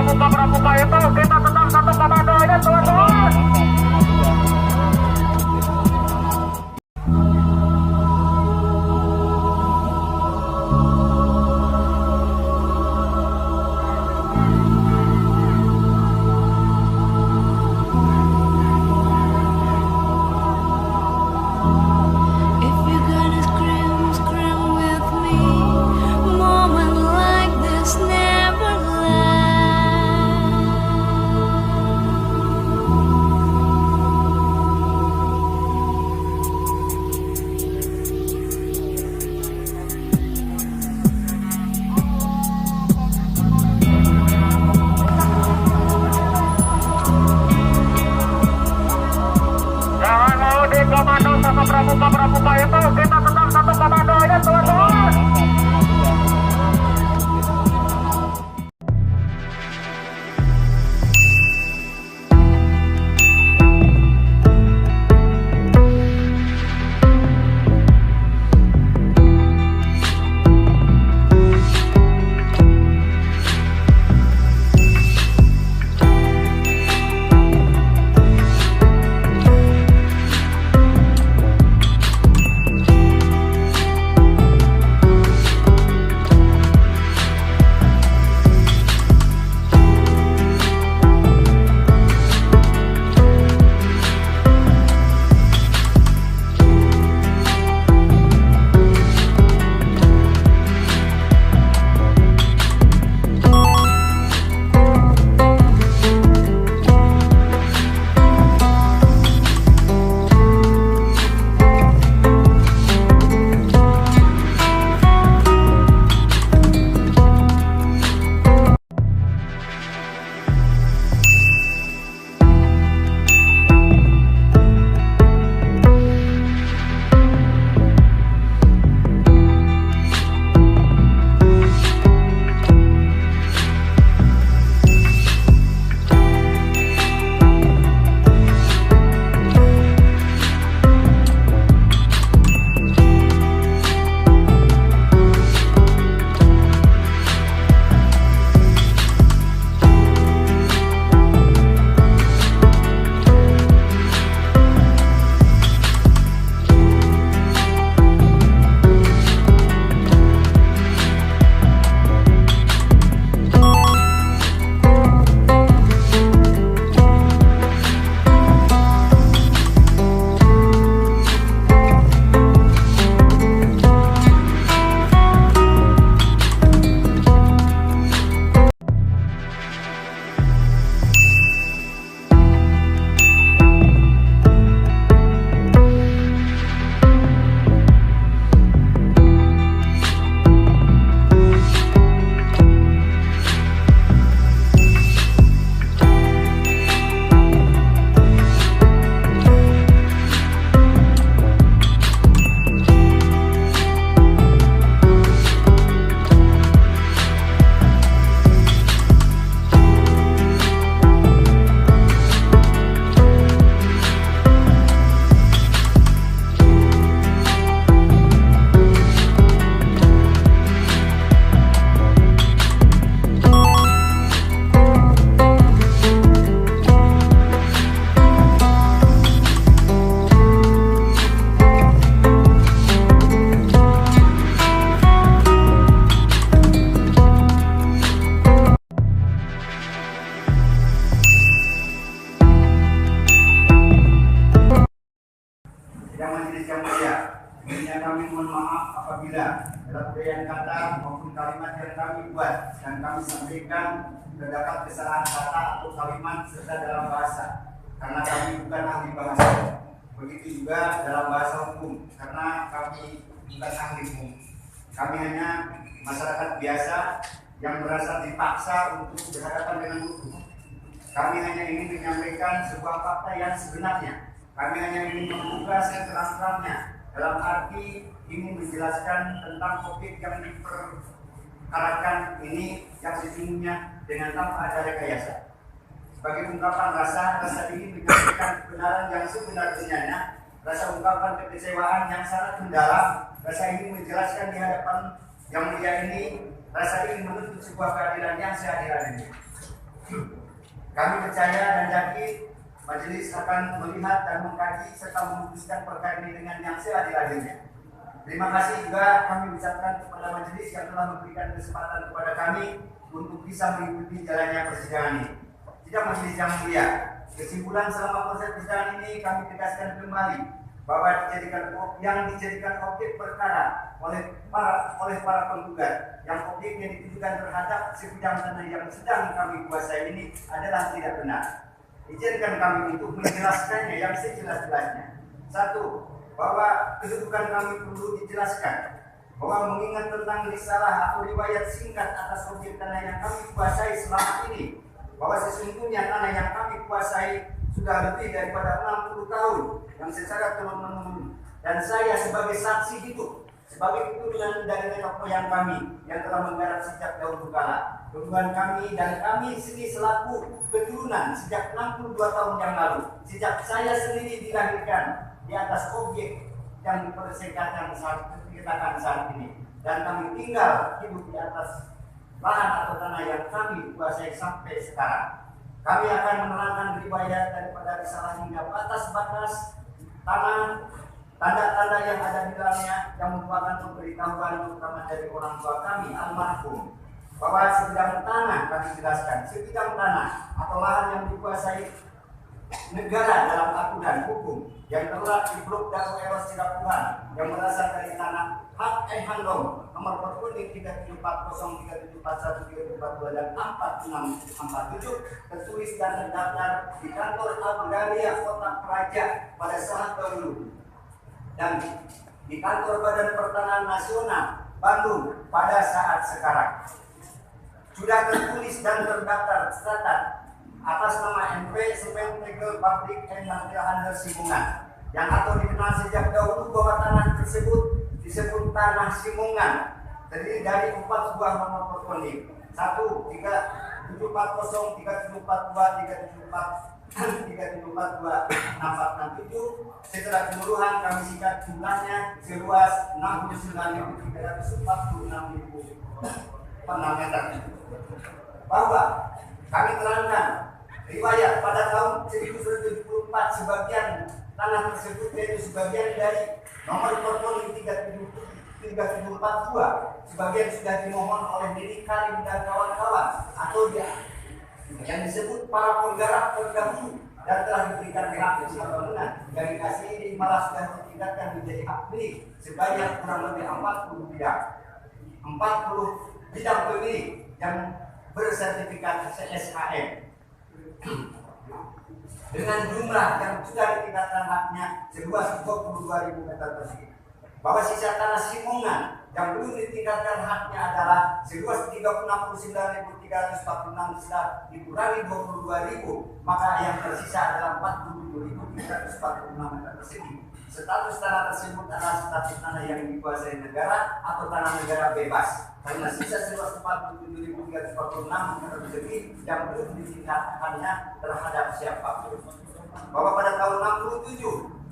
pramuka itu kita tetap satu komando aja teman-teman. Komando sama pramuka itu kita tetap satu komando aja teman-teman. Yang mulia, intinya kami mohon maaf apabila dalam uraian kata maupun kalimat yang kami buat dan kami sampaikan terdapat kesalahan kata atau kalimat serta dalam bahasa, karena kami bukan ahli bahasa. Begitu juga dalam bahasa hukum, karena kami bukan ahli hukum. Kami hanya masyarakat biasa yang merasa dipaksa untuk berhadapan dengan hukum. Kami hanya ingin menyampaikan sebuah fakta yang sebenarnya. Kami hanya ingin membuka seterang-terangnya dalam arti ingin menjelaskan tentang topik yang diperkarakan ini yang sesungguhnya dengan tanpa ada rekayasa. Sebagai ungkapan rasa ingin menyampaikan kebenaran yang sebenar-benarnya, rasa ungkapan kekecewaan yang sangat mendalam, rasa ingin menjelaskan di hadapan yang mulia ini, rasa ingin menuntut sebuah keadilan yang seadil-adilnya. Kami percaya dan yakin majelis akan melihat dan mengkaji serta memutuskan perkara ini dengan yang seadil-adilnya. Terima kasih juga kami ucapkan kepada majelis yang telah memberikan kesempatan kepada kami untuk bisa mengikuti jalannya persidangan ini. Tidak majelis yang mulia, kesimpulan selama proses persidangan ini kami tegaskan kembali bahwa yang dijadikan objek perkara oleh para penggugat yang objeknya ditujukan terhadap sebidang tanah yang sedang kami kuasai ini adalah tidak benar. Izinkan kami untuk menjelaskannya yang sejelas-jelasnya. Satu, bahwa kedudukan kami perlu dijelaskan bahwa mengingat tentang risalah atau riwayat singkat atas objek tanah yang kami kuasai selama ini, bahwa sesungguhnya tanah yang kami kuasai sudah lebih daripada 60 tahun yang secara turun-menurun, dan saya sebagai saksi hidup sebagai keturunan dari nenek moyang kami yang telah menggarap sejak dahulu kala. Keturunan kami dan kami sendiri selaku keturunan sejak 62 tahun yang lalu, sejak saya sendiri dilahirkan di atas objek yang dipersingkatkan saat ini, dan kami tinggal hidup di atas lahan atau tanah yang kami kuasai sampai sekarang. Kami akan menerangkan riwayat daripada risalah hingga batas-batas tanah, tanda-tanda yang ada di dalamnya yang merupakan pemberitahuan terutama dari orang tua kami almarhum bahwa sebidang tanah, kami jelaskan, sebidang tanah atau lahan yang dikuasai negara dalam aturan hukum yang terletak di Blok Dago Eros Cidapuhan yang berasal dari tanah Hak Handong nomor berkuning 3740 3741 3742 dan 4647 tertulis dan terdaftar di kantor Agraria Kota Praja pada saat dahulu dan di kantor Badan Pertanahan Nasional Bandung pada saat sekarang. Sudah tertulis dan terdaftar tercatat atas nama NP Semen Tegel Pabrik and Material Handel Simungan yang atau dikenal sejak dahulu bahwa tanah tersebut disebut tanah Simungan, terdiri dari 4 buah nomor perkonik 1, 3740, 3742, 3742, 6467. Setelah keseluruhan kami singkat jumlahnya seluas 69.346.000 meter. Bahwa kami terangkan riwayat pada tahun 1974 sebagian tanah tersebut yaitu sebagian dari nomor perpol 3742 sebagian sudah dimohon oleh Nini Karim dan kawan-kawan atau dia yang disebut para penggarap terdahulu dan telah diberikan hak bangunan. Dari kasih ini malah sudah ditingkatkan menjadi hak milik sebanyak kurang lebih 40 bidang 40 bidang pemilik yang bersertifikat CSHM dengan jumlah yang sudah ditingkatkan haknya seluas 22.000 meter persegi. Bahwa sisa tanah Simungan yang belum ditingkatkan haknya adalah seluas 39.346 sudah dikurangi 22.000, maka yang tersisa adalah 47.346 meter persegi. Status tanah tersebut adalah status tanah yang dikuasai negara atau tanah negara bebas, karena sisa seluas 47.346 meter persegi yang belum ditingkatkannya terhadap siapapun. Bahwa pada tahun 67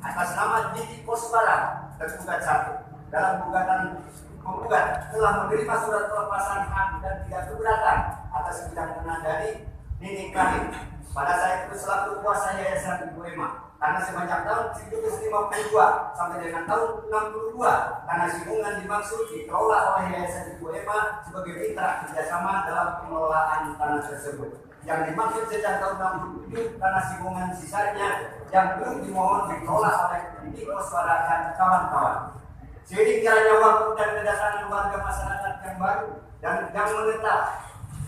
atas nama Didi Kosbara tergugat 1 dalam gugatan penggugat telah menerima surat pelepasan hak dan tidak keberatan atas bidang tanah dari Nini Karim pada saat itu selaku kuasa Yayasan Ibu Ema, karena sepanjang tahun 1952 sampai dengan tahun 62 tanah Simungan dimaksud dikelola oleh Yayasan Ibu Ema sebagai mitra kerjasama dalam pengelolaan tanah tersebut. Yang dimaksud sejak tahun 67 tanah Simungan sisanya yang belum dimohon dikelola oleh Didi Kosbara dan kawan-kawan. Seiring jalannya waktu dan kedatangan warga masyarakat yang baru dan yang menetap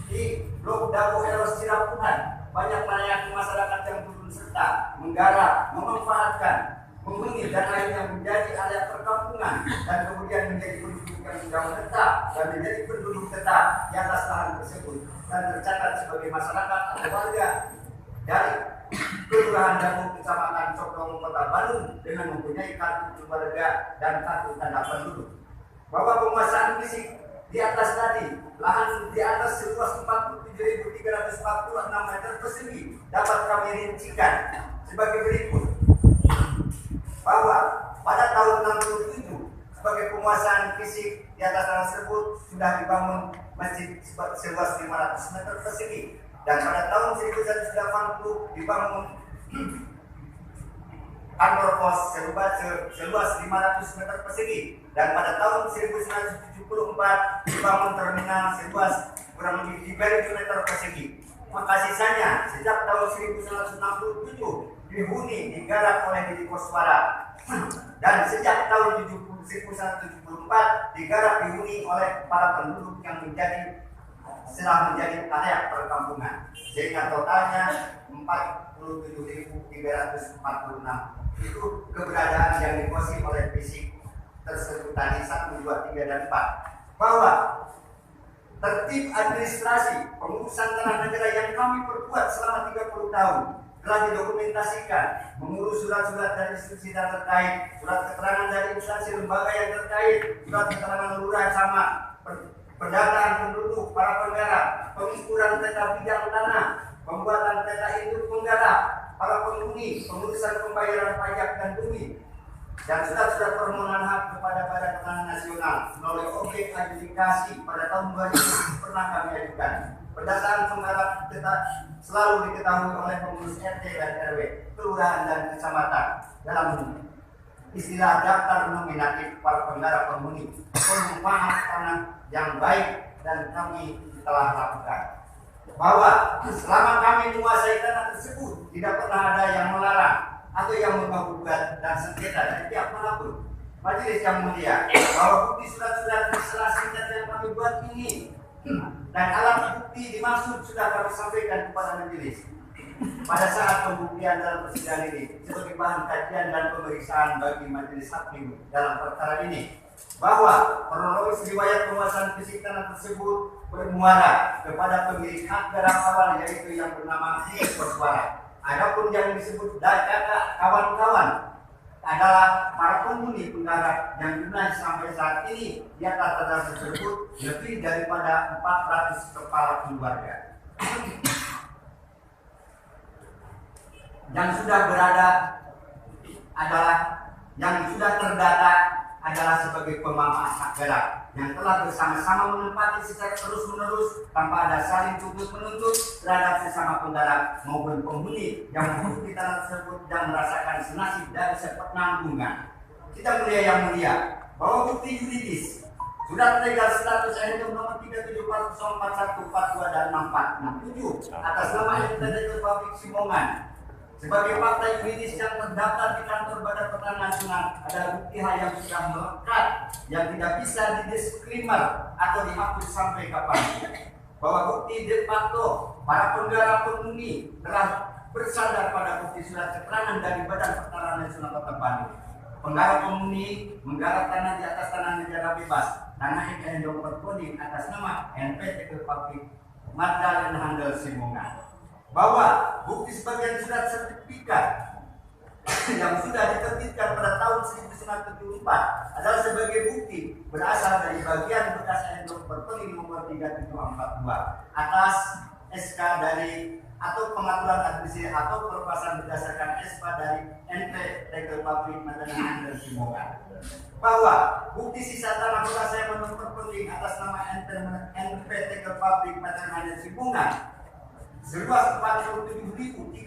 di Blok Dago Eros Cidapuhan, banyak melayani masyarakat yang turun serta menggarap, memanfaatkan, menghuni dan akhirnya menjadi area perkampungan dan kemudian menjadi penduduk yang sudah menetap dan menjadi penduduk tetap di atas lahan tersebut dan tercatat sebagai masyarakat atau warga dari Kelurahan Dago Kecamatan Cokdong Kota Bandung dengan mempunyai kartu keluarga dan kartu tanda penduduk. Bahwa penguasaan fisik di atas tadi lahan di atas seluas 47.346 meter persegi dapat kami rincikan sebagai berikut. Bahwa pada tahun 67 sebagai penguasaan fisik di atas tanah tersebut sudah dibangun masjid seluas 500 meter persegi Dan pada tahun 1980 dibangun kantor pos seluas 500 meter persegi, dan pada tahun 1974 dibangun terminal seluas kurang lebih 3.000 meter persegi. Maka sisanya sejak tahun 1967 dihuni digarap oleh Didi Koswara, dan sejak tahun 1974 digarap dihuni oleh para penduduk yang setelah menjadi layak perkampungan, sehingga totalnya 47.346. Itu keberadaan yang dikuasai oleh fisik tersebut tadi 1, 2, 3, dan 4. Bahwa tertib administrasi pengurusan tanah negara yang kami perbuat selama 30 tahun telah didokumentasikan, mengurus surat-surat dari institusi yang terkait, surat keterangan dari instansi lembaga yang terkait, surat keterangan lurah camat, pendataan penduduk, para penggarap, pengukuran peta bidang tanah, pembuatan peta induk penggarap, para penghuni, pengurusan pembayaran pajak dan bumi, dan surat-surat permohonan hak kepada Badan Pangan Nasional melalui objek adjudikasi pada tahun 2000 pernah kami ajukan. Pendataan penggarap selalu diketahui oleh pengurus RT dan RW, kelurahan dan kecamatan dalam istilah daftar nominatif para penggarap penghuni penumpang tanah yang baik, dan kami telah lakukan. Bahwa selama kami menguasai tanah tersebut tidak pernah ada yang melarang atau yang menggugat dan sengketa dari pihak manapun. Majelis yang mulia, bahwa bukti surat-surat masalah sengketa yang kami buat ini dan alat bukti dimaksud sudah kami sampaikan kepada majelis pada saat pembuktian dalam persidangan ini sebagai bahan kajian dan pemeriksaan bagi majelis hakim dalam perkara ini. Bahwa kronologis riwayat penguasaan fisik tanah tersebut bermuara kepada pemilik hak garap awal, yaitu yang bernama Didi Koswara. Adapun yang disebut kakak kawan-kawan adalah para penghuni penggarap yang jumlah sampai saat ini di atas tanah tersebut lebih daripada 400 kepala keluarga yang sudah berada adalah yang sudah terdata adalah sebagai pemangkas hak garap yang telah bersama-sama menempati secara terus-menerus tanpa ada saling tuntut-menuntut terhadap sesama penggarap maupun penghuni yang menghuni tanah tersebut dan merasakan senasib dari sepenanggungan. Kita mulia yang mulia, bahwa bukti yuridis surat legal status NU nomor 37404142 dan 6467 atas nama Entitas Publik Simongan sebagai partai yuridis yang terdaftar di kantor Badan Pangan Nasional adalah bukti hal yang sudah melekat yang tidak bisa didisklaimer atau dihapus sampai kapan. Bahwa bukti de facto para penggarap penghuni telah bersandar pada bukti surat keterangan dari Badan Pangan Nasional Kota Bandung. Penggarap penghuni menggarap tanah di atas tanah negara bebas, tanah yang berkoding atas nama NPT Publik Magdalena Handel Simongan. Bahwa bukti sebagian surat sertifikat yang sudah diterbitkan pada tahun 1974 adalah sebagai bukti berasal dari bagian bekas endok berpeling nomor 3742 atas SK dari atau pengaturan administrasi atau pelepasan berdasarkan SK dari NPT Publik Magdalena Handel Simongan. Bahwa bukti sisa tanah bekas yang menempel peling atas nama NPT Publik Magdalena Handel Simongan seluas 47.346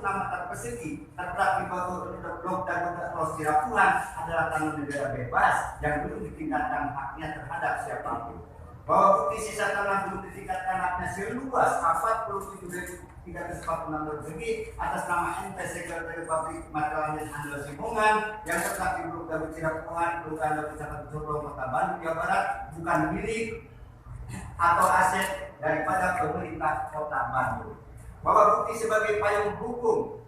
meter persegi terletak di bawah Blok Dago Los Sirapuhan adalah tanah negara bebas yang belum ditingkatkan haknya terhadap siapapun. Bahwa bukti sisa tanah belum ditingkatkan haknya seluas 47.346 meter persegi atas nama NPT Publik Magdalena Handel Simongan yang terletak di Blok Dago Sirapuhan, Kelurahan Dago Kecamatan Sorong, Kota Bandung, Jawa Barat bukan milik atau aset daripada pemerintah Kota Bandung. Bahwa bukti sebagai payung hukum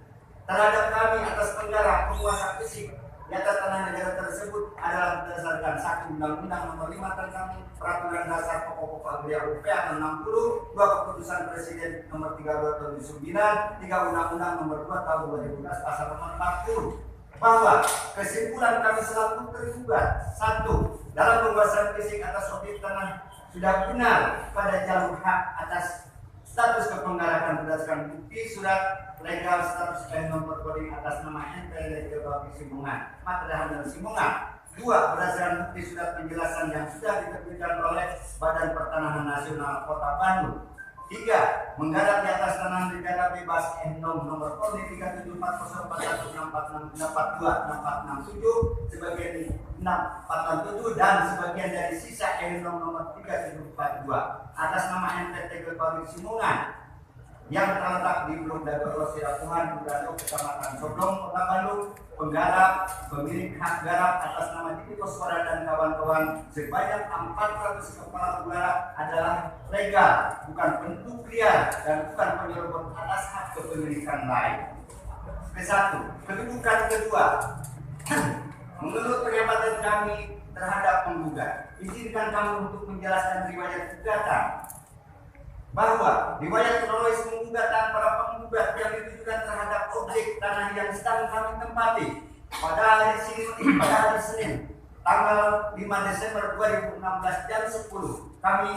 terhadap kami atas penggarap penguasa fisik di atas tanah negara tersebut adalah berdasarkan 1 Undang-Undang Nomor 5 tentang Peraturan Dasar Pokok-Pokok Agraria UPA 60, 2 Keputusan Presiden Nomor 32 Tahun 2009, 3 Undang-Undang Nomor 2 Tahun 2012 Pasal Nomor 40. Bahwa kesimpulan kami selaku tergugat 1. Dalam penguasaan fisik atas objek tanah sudah benar pada jalur hak atas status kepenggarapan berdasarkan bukti surat legal status dan nomor koding atas nama NPT Publik Simongan, Magdalena Handel Simongan. 2. Berdasarkan bukti surat penjelasan yang sudah diterbitkan oleh Badan Pertanahan Nasional Kota Bandung. 3. menggarap di atas tanah negara bebas N-nom nomor Polri 37404646424667 sebagian 647 dan sebagian dari sisa N-nom nomor 3742 atas nama NPT Gelbari Simungan yang terletak di Blok Dago Sirapuhan, Dago, Kecamatan Soblong, Kota Bandung, penggarap, pemilik hak garap atas nama Didi Koswara dan kawan-kawan sebanyak 400 kepala penggarap adalah legal, bukan bentuk liar dan bukan penyerobot atas hak kepemilikan lain. Ke-1, kedudukan kedua. Menurut pengamatan kami terhadap penggugat, izinkan kami untuk menjelaskan riwayat gugatan bahwa riwayat kronologis penggugatan para penggugat yang ditujukan terhadap objek tanah yang sedang kami tempati pada hari Senin tanggal 5 Desember 2016 jam 10 kami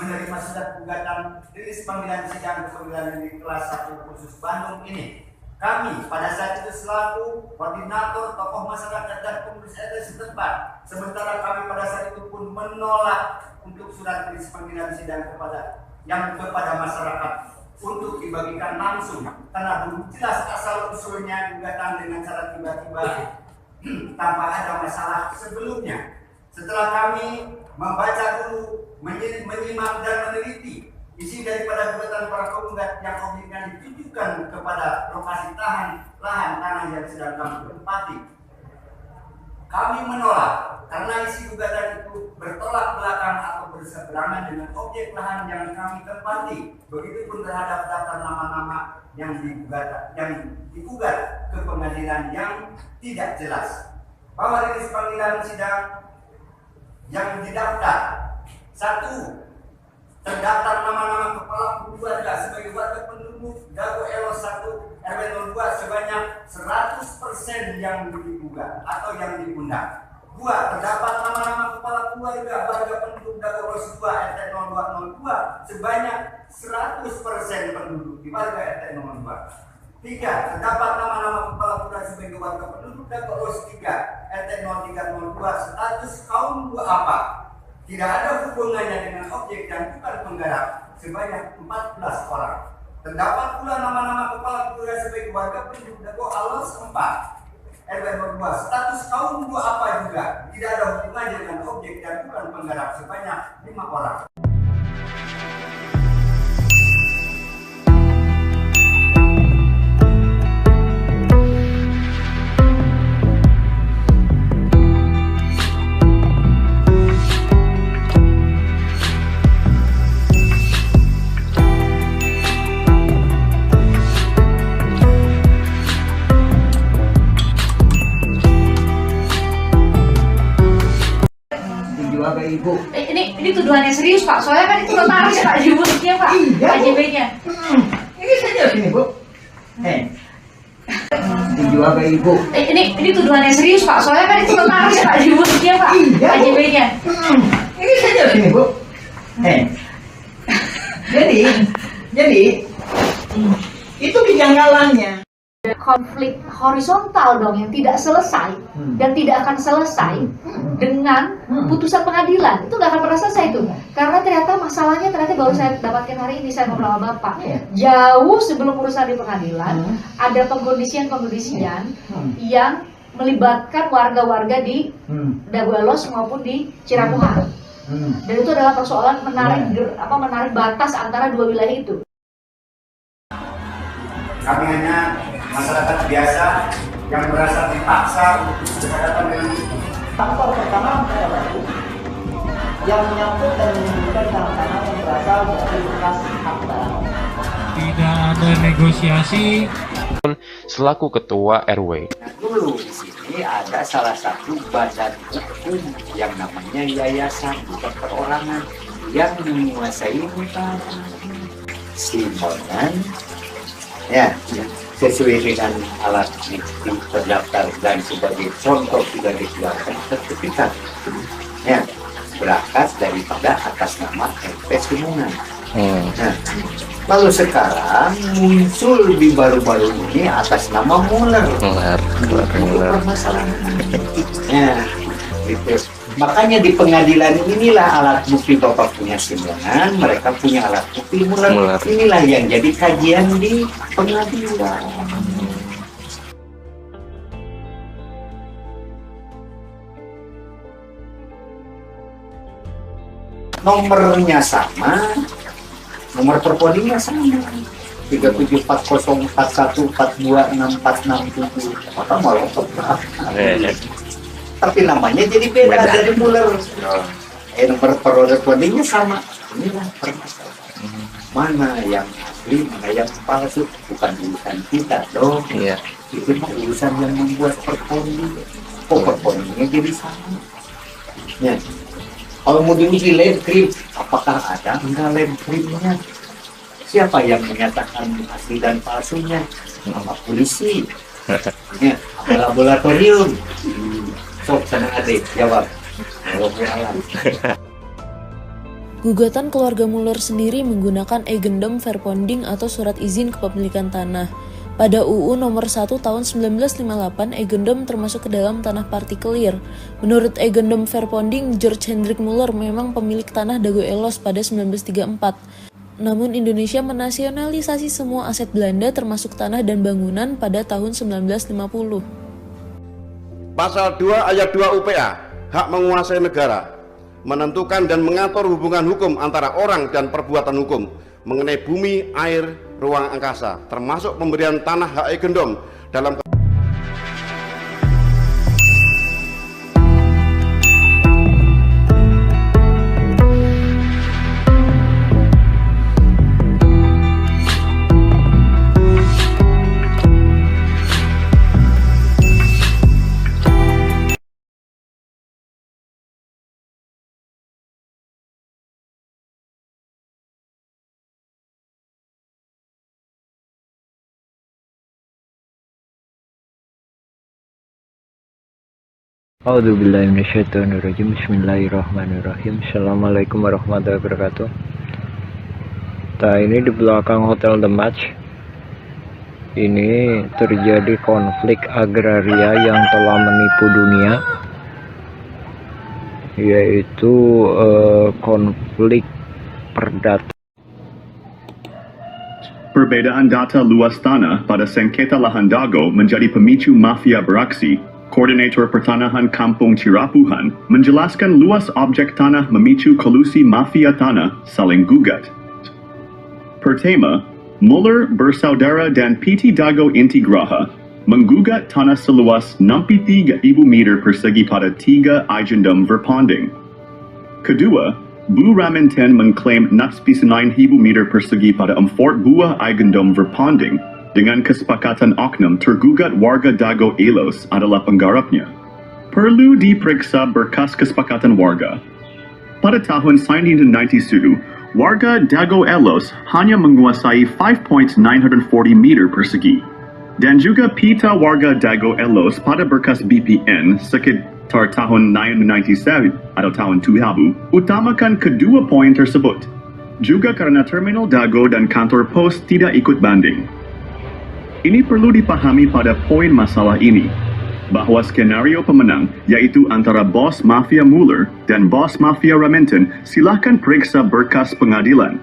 menerima surat gugatan rilis panggilan sidang pemilihan di kelas 1 khusus Bandung ini. Kami pada saat itu selaku koordinator tokoh masyarakat dan pengurus RT setempat, sementara kami pada saat itu pun menolak untuk surat rilis panggilan sidang kepada masyarakat untuk dibagikan langsung karena belum jelas asal usulnya gugatan dengan cara tiba-tiba tanpa ada masalah sebelumnya. Setelah kami membaca dulu, menyimak dan meneliti isi daripada gugatan para penggugat yang objeknya ditujukan kepada lokasi lahan tanah yang sedang kami tempati, kami menolak karena isi gugatan itu bertolak belakang atau berseberangan dengan objek lahan yang kami tempati. Begitupun terhadap daftar nama-nama yang digugat ke pengadilan yang tidak jelas. Bahwa rilis panggilan sidang yang didaftar, 1. Terdaftar nama-nama kepala keluarga sebagai warga penduduk Dago Elo 1 RW 02 sebanyak 100% yang digugat atau yang diundang. 2. Terdapat nama-nama kepala keluarga warga penduduk Dago Elo 2 RT 0202 sebanyak 100% penduduk di warga RT 02. 3. Terdapat nama-nama kepala keluarga sebagai warga penduduk Dago Elo 3 RT 0302 status kaum duafa. Tidak ada hubungannya dengan objek dan bukan penggarap sebanyak 14 orang. Terdapat pula nama-nama kepala keluarga sebagai warga penduduk Dago Alos 4 RW 02 status kaum duafa juga tidak ada hubungannya dengan objek dan bukan penggarap sebanyak 5 orang. Ibu. Ini tuduhannya serius Pak, soalnya kan itu notaris Pak, jibutnya Pak, KJB-nya. Ini saja sini Bu. Dijual ke Ibu. Ini tuduhannya serius Pak, soalnya kan itu notaris Pak, jibutnya Pak, KJB-nya. Ini saja sini Bu. Jadi itu kejanggalannya. Konflik horizontal dong yang tidak selesai dan tidak akan selesai dengan putusan pengadilan. Itu nggak akan pernah selesai itu, karena ternyata masalahnya baru saya dapatkan hari ini, saya ngobrol sama Bapak. Jauh sebelum urusan di pengadilan ada pengkondisian yang melibatkan warga-warga di Dago Elos maupun di Ciramuhan. Dan itu adalah persoalan menarik batas antara dua wilayah itu. Kami hanya masyarakat biasa yang merasa dipaksa untuk berhadapan dengan Faktor pertama adalah yang menyangkut dan menimbulkan tanah yang berasal dari bekas hak tanah. Tidak ada negosiasi. Selaku ketua RW. Dulu di sini ada salah satu badan hukum yang namanya yayasan, bukan perorangan, yang menguasai hutan. Simonan, ya, sesuai dengan alat bukti terdaftar dan sebagai contoh sudah dikeluarkan sertifikat, ya, berangkat daripada atas nama MP Simungan. Nah, lalu sekarang muncul di baru-baru ini atas nama Muller. Permasalahan. Ya, gitu. Makanya di pengadilan inilah alat bukti Bapak punya Simongan, mereka punya alat bukti Muller. Inilah yang jadi kajian di pengadilan. Nomornya sama, nomor perpodingnya sama. 374041426467. Maka malah tapi namanya jadi beda dari Muller. Nomor perpodingnya sama. Inilah permasalahan. Mana yang asli, mana yang palsu, bukan urusan kita dong. Iya. Itu mah urusan yang membuat perpoding. Kok perpodingnya jadi sama? Ya. Kalau mau diuji lab cream, apakah ada enggak lab creamnya? Siapa yang menyatakan asli dan palsunya? Sama polisi. Ya, apa laboratorium? Sok, senang adik, jawab. Gugatan keluarga Muller sendiri menggunakan Eigendom Verponding atau surat izin kepemilikan tanah. Pada UU nomor 1 tahun 1958, Eigendom termasuk ke dalam tanah partikelir. Menurut Eigendom Verponding, George Hendrik Muller memang pemilik tanah Dago Elos pada 1934. Namun Indonesia menasionalisasi semua aset Belanda termasuk tanah dan bangunan pada tahun 1950. Pasal 2 ayat 2 UPA, hak menguasai negara, menentukan dan mengatur hubungan hukum antara orang dan perbuatan hukum mengenai bumi, air, ruang angkasa, termasuk pemberian tanah hak Eigendom dalam A'udzubillahiminasyaitonirrajim. Bismillahirrahmanirrahim. Assalamualaikum warahmatullahi wabarakatuh. Ini di belakang Hotel The Match ini terjadi konflik agraria yang telah menipu dunia, yaitu konflik perdata. Perbedaan data luas tanah pada sengketa lahan Dago menjadi pemicu mafia beraksi. Koordinator Pertanahan Kampung Cirapuhan menjelaskan luas objek tanah memicu kolusi mafia tanah saling gugat. Pertama, Muller bersaudara dan PT Dago Intigraha menggugat tanah seluas 63.000 meter persegi pada 3 Eigendom Verponding. Kedua, Bu Ramenten mengklaim 69.000 meter persegi pada 4 buah Eigendom Verponding. Dengan kesepakatan oknum, tergugat warga Dago Elos adalah penggarapnya. Perlu diperiksa berkas kesepakatan warga. Pada tahun 1992, warga Dago Elos hanya menguasai 5.940 meter persegi. Dan juga pita warga Dago Elos pada berkas BPN sekitar tahun 1997 atau tahun 2000 utamakan kedua poin tersebut. Juga karena terminal Dago dan kantor pos tidak ikut banding. Ini perlu dipahami pada poin masalah ini, bahwa skenario pemenang, yaitu antara bos mafia Muller dan bos mafia Ramenten, silahkan periksa berkas pengadilan.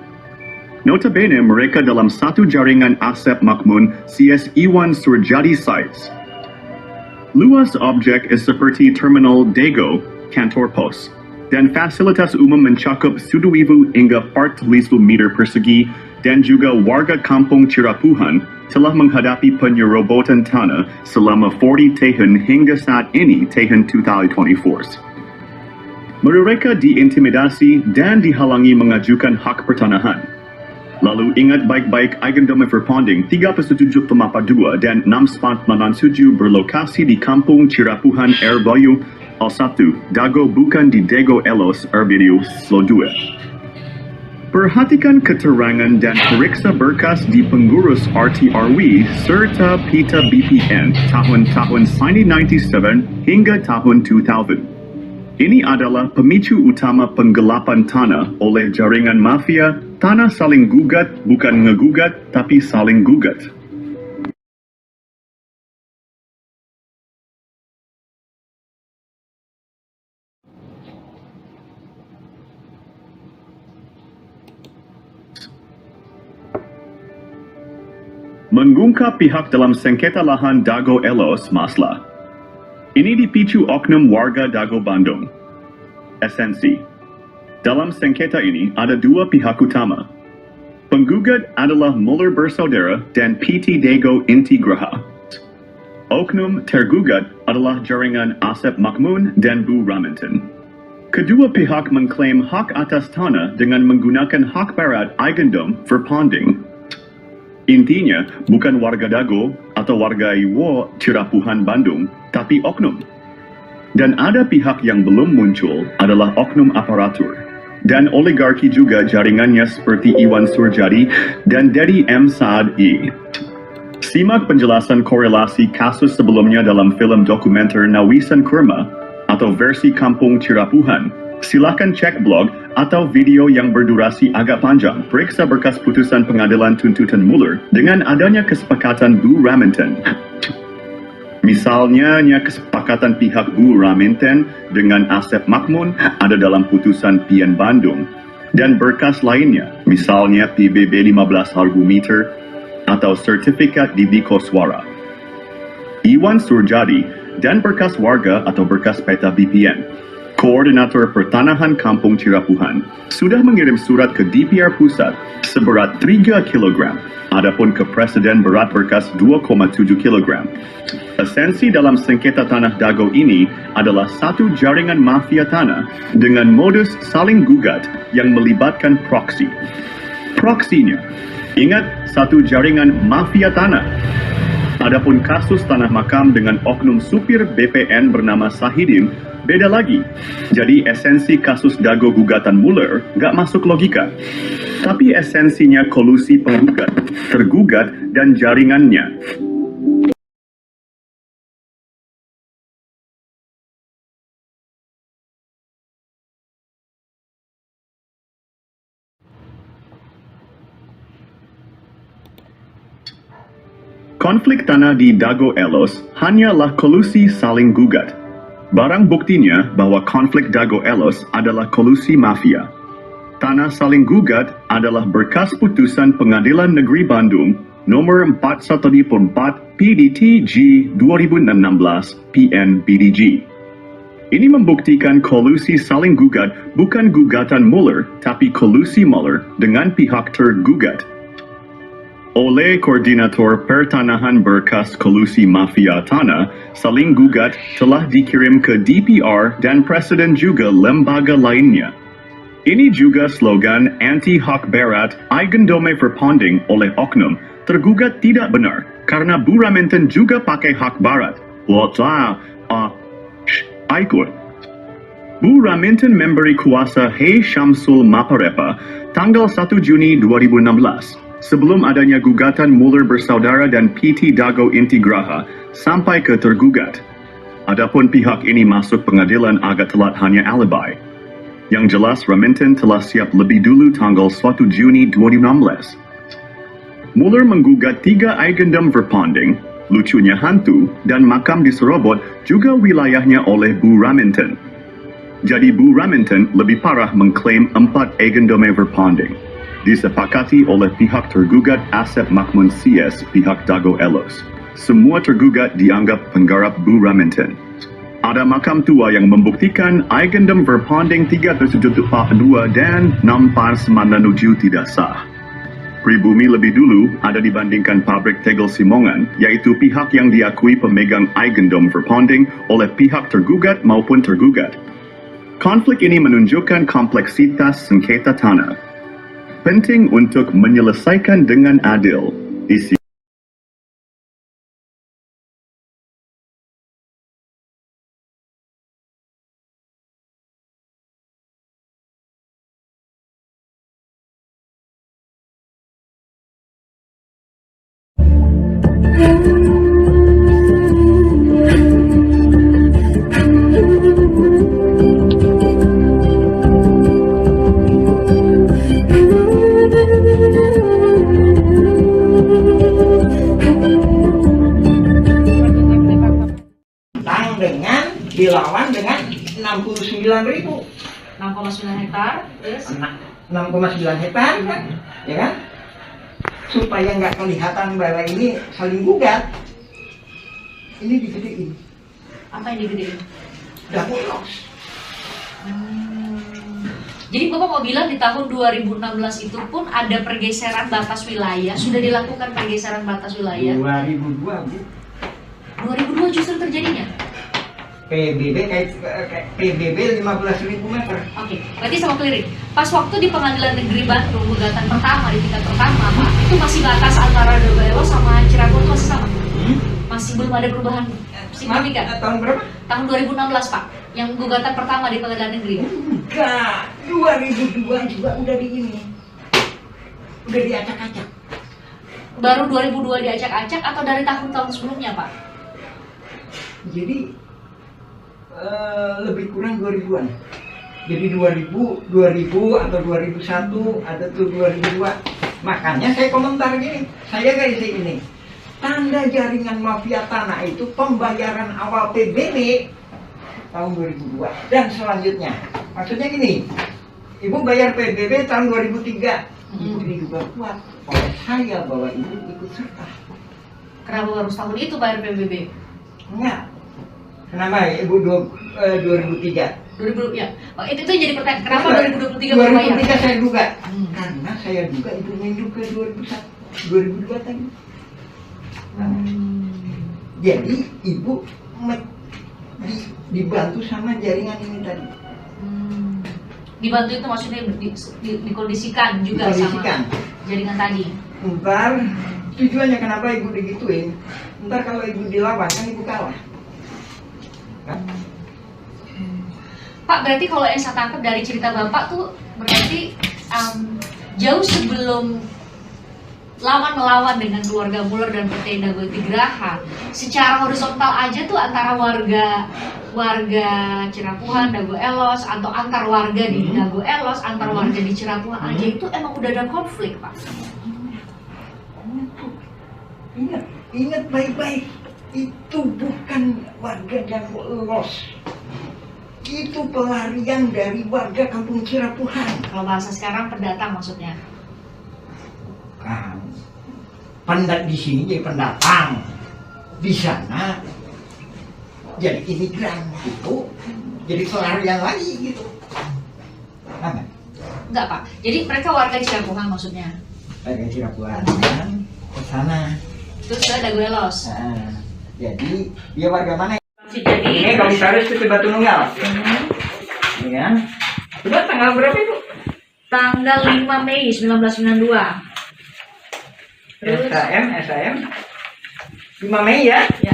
Notabene mereka dalam satu jaringan Asep Makmun CS Iwan Surjadi sites. Luas objek seperti terminal Dago, kantor pos, dan fasilitas umum mencakup 1,000 hingga 4,000 meter persegi, dan juga warga kampung Cirapuhan telah menghadapi penyerobotan tanah selama 40 tahun hingga saat ini tahun 2024. Mereka diintimidasi dan dihalangi mengajukan hak pertanahan. Lalu ingat baik-baik Eigendom Verponding 37,42 dan 6,97 berlokasi di kampung Cirapuhan Airbayu Al-1, Dago bukan di Dago Elos Erbidiu Slodue. Perhatikan keterangan dan periksa berkas di pengurus RTRW serta pita BPN tahun-tahun 1997 hingga tahun 2000. Ini adalah pemicu utama penggelapan tanah oleh jaringan mafia. Tanah saling gugat, bukan ngegugat, tapi saling gugat. Mengungkap pihak dalam sengketa lahan Dago Elos Masla. Ini dipicu oknum warga Dago Bandung. Esensi. Dalam sengketa ini ada dua pihak utama. Penggugat adalah Muller Bersaudara dan PT Dago Inti Graha. Oknum tergugat adalah jaringan Asep Makmun dan Bu Raminten. Kedua pihak mengklaim hak atas tanah dengan menggunakan hak barat eigendom verpanding. Intinya, bukan warga Dago atau warga Iwo Cirapuhan Bandung, tapi oknum. Dan ada pihak yang belum muncul adalah oknum aparatur. Dan oligarki juga jaringannya seperti Iwan Surjadi dan Dedi M. Saad I. Simak penjelasan korelasi kasus sebelumnya dalam film dokumenter Nawisan Kurma atau versi Kampung Cirapuhan. Silakan cek blog atau video yang berdurasi agak panjang. Periksa berkas putusan pengadilan tuntutan Muller dengan adanya kesepakatan Bu Raminten. Misalnya, kesepakatan pihak Bu Raminten dengan Asep Makmun ada dalam putusan PN Bandung. Dan berkas lainnya, misalnya PBB 15 harga meter atau sertifikat di Koswara. Iwan Surjadi dan berkas warga atau berkas peta BPN. Koordinator Pertanahan Kampung Cirapuhan sudah mengirim surat ke DPR Pusat seberat 3 kg. Adapun ke Presiden berat berkas 2,7 kg. Esensi dalam sengketa tanah Dago ini adalah satu jaringan mafia tanah dengan modus saling gugat yang melibatkan proksi. Proksinya, ingat, satu jaringan mafia tanah. Adapun kasus tanah makam dengan oknum supir BPN bernama Sahidin beda lagi. Jadi esensi kasus Dago gugatan Muller nggak masuk logika. Tapi esensinya kolusi penggugat, tergugat, dan jaringannya. Konflik tanah di Dago Elos hanyalah kolusi saling gugat. Barang buktinya bahwa konflik Dago Elos adalah kolusi mafia. Tanah saling gugat adalah berkas putusan Pengadilan Negeri Bandung nomor 414 PDT G 2016 PN BDG. Ini membuktikan kolusi saling gugat bukan gugatan Muller, tapi kolusi Muller dengan pihak tergugat. Oleh Koordinator Pertanahan berkas kolusi mafia tanah, saling gugat telah dikirim ke DPR dan Presiden juga lembaga lainnya. Ini juga slogan anti-hak barat eigendome verpanding oleh oknum tergugat tidak benar karena Bu Raminten juga pakai hak barat. Ikut. Bu Raminten memberi kuasa Hei Syamsul Maparepa tanggal 1 Juni 2016. Sebelum adanya gugatan Muller Bersaudara dan PT Dago Inti Graha sampai ke tergugat. Adapun pihak ini masuk pengadilan agak telat hanya alibi. Yang jelas Raminten telah siap lebih dulu tanggal 1 Juni 2016. Muller menggugat 3 eigendom verpanding, lucunya hantu, dan makam di Serobot juga wilayahnya oleh Bu Raminten. Jadi Bu Raminten lebih parah mengklaim 4 eigendome verpanding. Disepakati oleh pihak tergugat Asep Makmun CS pihak Dago Elos. Semua tergugat dianggap penggarap Bu Raminten. Ada makam tua yang membuktikan eigendom verpanding 372 dan 697 tidak sah. Pribumi lebih dulu ada dibandingkan pabrik tegel Simongan, yaitu pihak yang diakui pemegang eigendom verpanding oleh pihak tergugat maupun tergugat. Konflik ini menunjukkan kompleksitas sengketa tanah. Penting untuk menyelesaikan dengan adil. Dilawan dengan 69.000. 6,9 hektar, terus 6,9 hektar kan, ya kan? supaya nggak kelihatan bahwa ini saling gugat, ini digedein. Apa yang digedein? Double loss. Jadi Bapak mau bilang di tahun 2016 itu pun ada pergeseran batas wilayah, sudah dilakukan pergeseran batas wilayah. 2002 Bu. 2002 justru terjadinya. PBB kayak PBB 15.000 meter. Oke, berarti sama keliling. Pas waktu di Pengadilan Negeri Bandung gugatan pertama di tingkat pertama, Pak, itu masih batas antara Dago sama Cirebon masih sama. Masih belum ada perubahan signifikan. Tahun berapa? Tahun 2016, Pak. Yang gugatan pertama di Pengadilan Negeri. Enggak, 2002 juga udah di ini. Udah diacak-acak. Baru 2002 diacak-acak atau dari tahun-tahun sebelumnya, Pak? Jadi lebih kurang 2000-an. Jadi 2000 atau 2001, ada tuh 2002. Makanya saya komentar gini, saya guys ini. Tanda jaringan mafia tanah itu pembayaran awal PBB tahun 2002 dan selanjutnya. Maksudnya gini, Ibu bayar PBB tahun 2003. Ibu diduga kuat oleh saya bahwa Ibu ikut serta. Kenapa baru tahun itu bayar PBB? Enggak. Kenapa Ibu 2003? 2000 ya. Oh, itu jadi pertanyaan. Kenapa 2023 baru bayar? 2003 saya duga. Karena saya duga Ibu nunjuk ke 2002 tadi. Jadi Ibu dibantu sama jaringan ini tadi. Dibantu itu maksudnya dikondisikan juga sama jaringan tadi. Ntar tujuannya kenapa Ibu digituin? Ntar kalau Ibu dilawan kan Ibu kalah. Kan? Pak, berarti kalau yang saya tangkap dari cerita Bapak tuh berarti jauh sebelum lawan melawan dengan keluarga Muller dan PT Dago Tigraha, secara horizontal aja tuh antara warga Cirapuhan, Dago Elos, atau antar warga di Dago Elos, antar warga di Cirapuhan aja itu emang udah ada konflik, Pak. Ingat baik-baik, itu bukan warga Dago Elos. Itu pelarian dari warga kampung Cirapuhan. Kalau bahasa sekarang pendatang maksudnya. Di sini jadi pendatang, di sana jadi imigran gitu, jadi pelarian lagi gitu. Apa? Enggak, Pak. Jadi mereka warga Cirapuhan maksudnya. Warga Cirapuhan kan ke sana. Terus ke Dago Elos. Nah, jadi dia warga mana? Jadi ini Komisaris PT Batu Nunggal. Ini kan? Coba tanggal berapa itu? Tanggal 5 Mei 1992. SAM 5 Mei ya? Ya.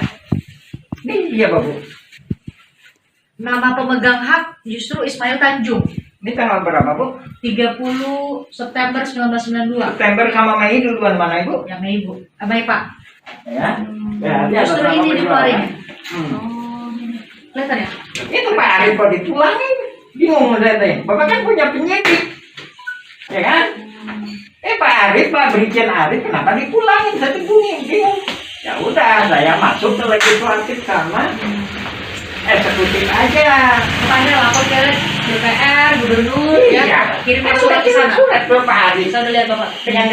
Ini dia Bu. Nama pemegang hak justru Ismail Tanjung. Ini tanggal berapa Bu? 30 September 1992. September sama Mei duluan mana Ibu? Yang Mei Bu. Mei Pak. Ya. Justru ini dikeluarin. Kelihatan ya? Itu Pak Arif kok ditulangin. Bingung saya teh. Bapak kan punya penyidik. Ya kan? Pak Arif, Pak Brigjen Arif, kenapa dipulangin? Saya bingung. Ya udah, saya masuk ke legislatif sama eksekutif aja. Makanya lapor ke DPR, gubernur, ya. Kirim surat ke sana. Surat ke Pak Arif. Saya udah lihat Bapak. Dengan